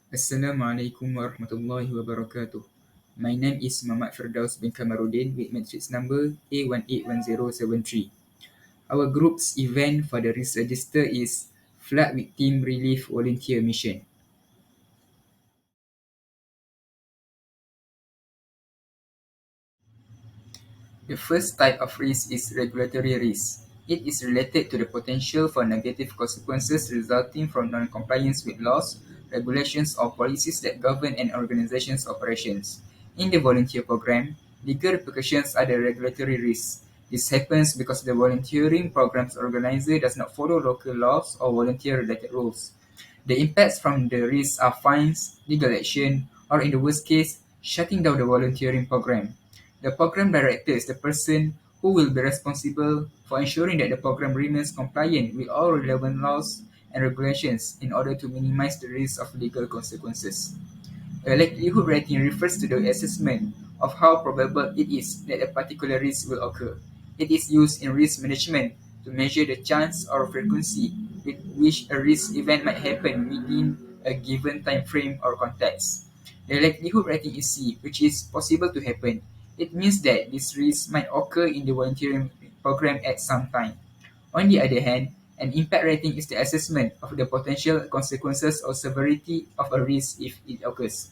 Assalamualaikum warahmatullahi wabarakatuh. My name is Muhammad Firdaus bin Kamarudin with matrix number A181073. Our group's event for the risk register is Flood Victim Relief Volunteer Mission. The first type of risk is regulatory risk. It is related to the potential for negative consequences resulting from non-compliance with laws, regulations, or policies that govern an organization's operations. In the volunteer program, legal repercussions are the regulatory risks. This happens because the volunteering program's organizer does not follow local laws or volunteer-related rules. The impacts from the risks are fines, legal action, or in the worst case, shutting down the volunteering program. The program director is the person who will be responsible for ensuring that the program remains compliant with all relevant laws and regulations in order to minimize the risk of legal consequences. A likelihood rating refers to the assessment of how probable it is that a particular risk will occur. It is used in risk management to measure the chance or frequency with which a risk event might happen within a given time frame or context. The likelihood rating is C, which is possible to happen. It means that this risk might occur in the volunteering program at some time. On the other hand, an impact rating is the assessment of the potential consequences or severity of a risk if it occurs.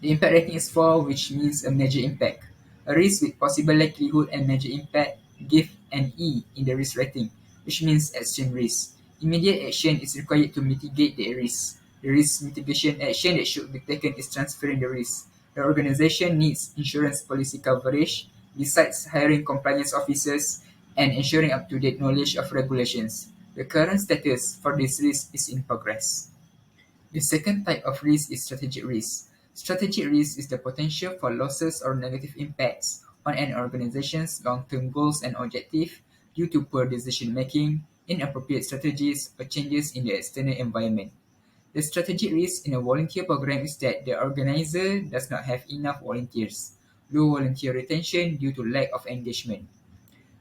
The impact rating is 4, which means a major impact. A risk with possible likelihood and major impact give an E in the risk rating, which means extreme risk. Immediate action is required to mitigate the risk. The risk mitigation action that should be taken is transferring the risk. The organization needs insurance policy coverage, besides hiring compliance officers and ensuring up-to-date knowledge of regulations. The current status for this risk is in progress. The second type of risk is strategic risk. Strategic risk is the potential for losses or negative impacts on an organization's long-term goals and objectives due to poor decision-making, inappropriate strategies, or changes in the external environment. The strategic risk in a volunteer program is that the organizer does not have enough volunteers, low volunteer retention due to lack of engagement.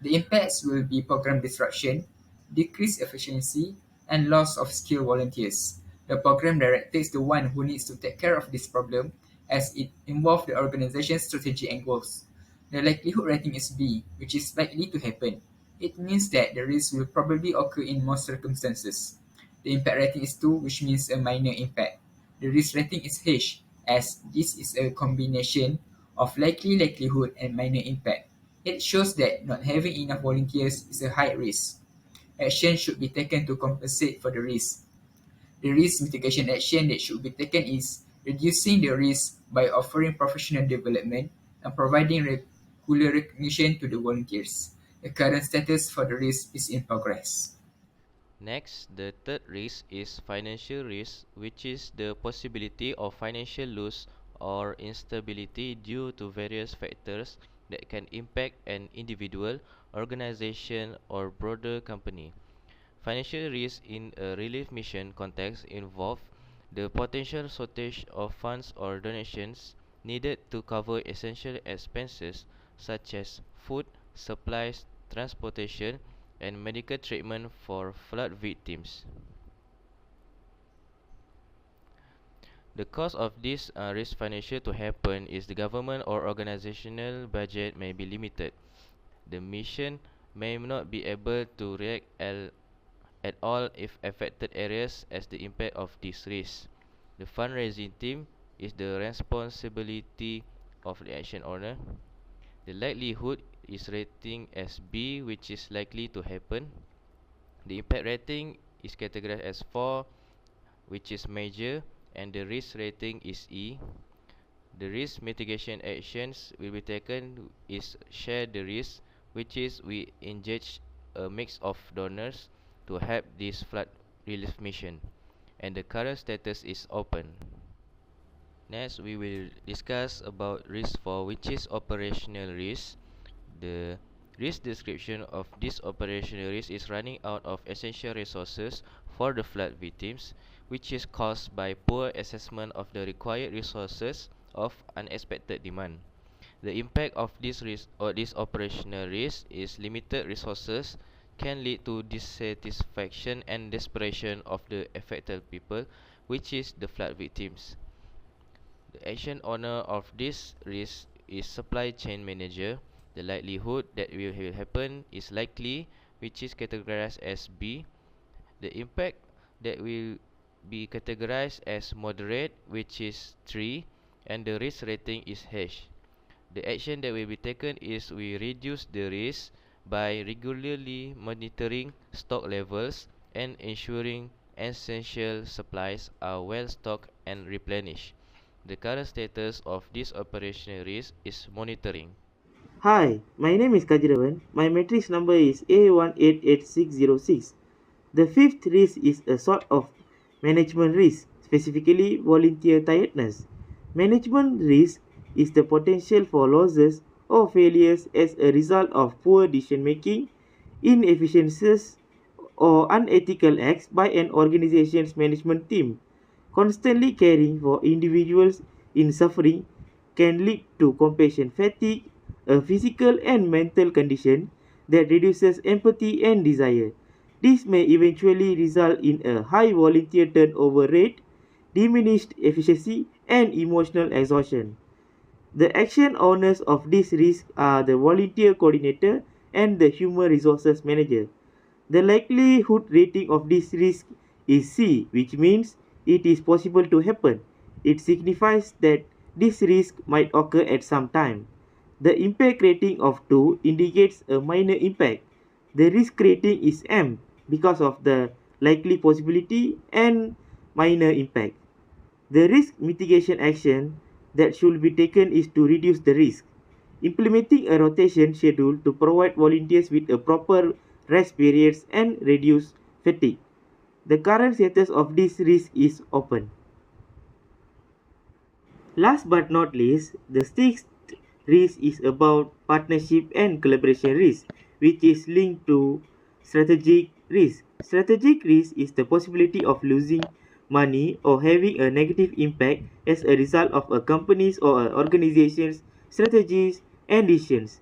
The impacts will be program disruption, decreased efficiency, and loss of skilled volunteers. The program director is the one who needs to take care of this problem as it involves the organization's strategy and goals. The likelihood rating is B, which is likely to happen. It means that the risk will probably occur in most circumstances. The impact rating is 2, which means a minor impact. The risk rating is H, as this is a combination of likely likelihood and minor impact. It shows that not having enough volunteers is a high risk. Action should be taken to compensate for the risk. The risk mitigation action that should be taken is reducing the risk by offering professional development and providing regular recognition to the volunteers. The current status for the risk is in progress. Next, the third risk is financial risk, which is the possibility of financial loss or instability due to various factors that can impact an individual, organization, or broader company. Financial risk in a relief mission context involve the potential shortage of funds or donations needed to cover essential expenses such as food, supplies, transportation, and medical treatment for flood victims. The cost of this risk financial to happen is the government or organizational budget may be limited. The mission may not be able to react at all if affected areas as the impact of this risk. The fundraising team is the responsibility of the action owner. The likelihood is rating as B, which is likely to happen. The impact rating is categorized as 4, which is major, and the risk rating is E. The risk mitigation actions will be taken is share the risk, which is we engage a mix of donors to help this flood relief mission, and the current status is open. Next, we will discuss about risk 4, which is operational risk. The risk description of this operational risk is running out of essential resources for the flood victims, which is caused by poor assessment of the required resources of unexpected demand. The impact of this risk or this operational risk is limited resources can lead to dissatisfaction and desperation of the affected people, which is the flood victims. The action owner of this risk is supply chain manager. The likelihood that will happen is likely, which is categorized as B. The impact that will be categorized as moderate, which is 3, and the risk rating is H. The action that will be taken is we reduce the risk by regularly monitoring stock levels and ensuring essential supplies are well stocked and replenished. The current status of this operational risk is monitoring. Hi, my name is Kathirawan. My matrix number is A188606. The fifth risk is a sort of management risk, specifically volunteer tiredness. Management risk is the potential for losses or failures as a result of poor decision making, inefficiencies, or unethical acts by an organization's management team. Constantly caring for individuals in suffering can lead to compassion fatigue, a physical and mental condition that reduces empathy and desire. This may eventually result in a high volunteer turnover rate, diminished efficiency, and emotional exhaustion. The action owners of this risk are the volunteer coordinator and the human resources manager. The likelihood rating of this risk is C, which means it is possible to happen. It signifies that this risk might occur at some time. The impact rating of 2 indicates a minor impact. The risk rating is M because of the likely possibility and minor impact. The risk mitigation action that should be taken is to reduce the risk. Implementing a rotation schedule to provide volunteers with a proper rest periods and reduce fatigue. The current status of this risk is open. Last but not least, the sixth risk is about partnership and collaboration risk, which is linked to strategic risk. Strategic risk is the possibility of losing money or having a negative impact as a result of a company's or an organization's strategies and decisions.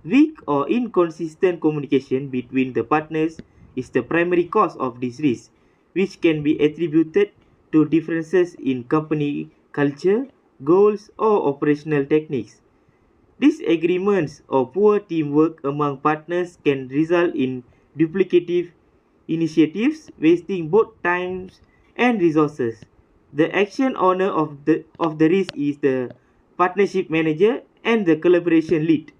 Weak or inconsistent communication between the partners is the primary cause of this risk, which can be attributed to differences in company culture, goals, or operational techniques. Disagreements or poor teamwork among partners can result in duplicative initiatives, wasting both time and resources. The action owner of the risk is the partnership manager and the collaboration lead.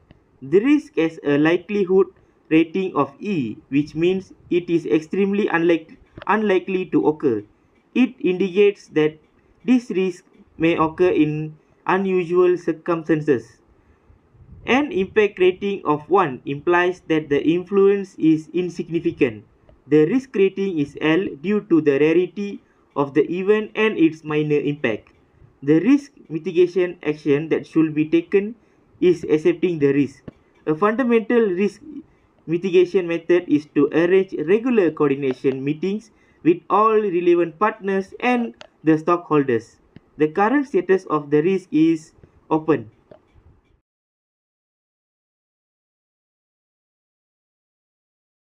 The risk has a likelihood rating of E, which means it is extremely unlikely to occur. It indicates that this risk may occur in unusual circumstances. An impact rating of 1 implies that the influence is insignificant. The risk rating is L due to the rarity of the event and its minor impact. The risk mitigation action that should be taken is accepting the risk. A fundamental risk mitigation method is to arrange regular coordination meetings with all relevant partners and the stockholders. The current status of the risk is open.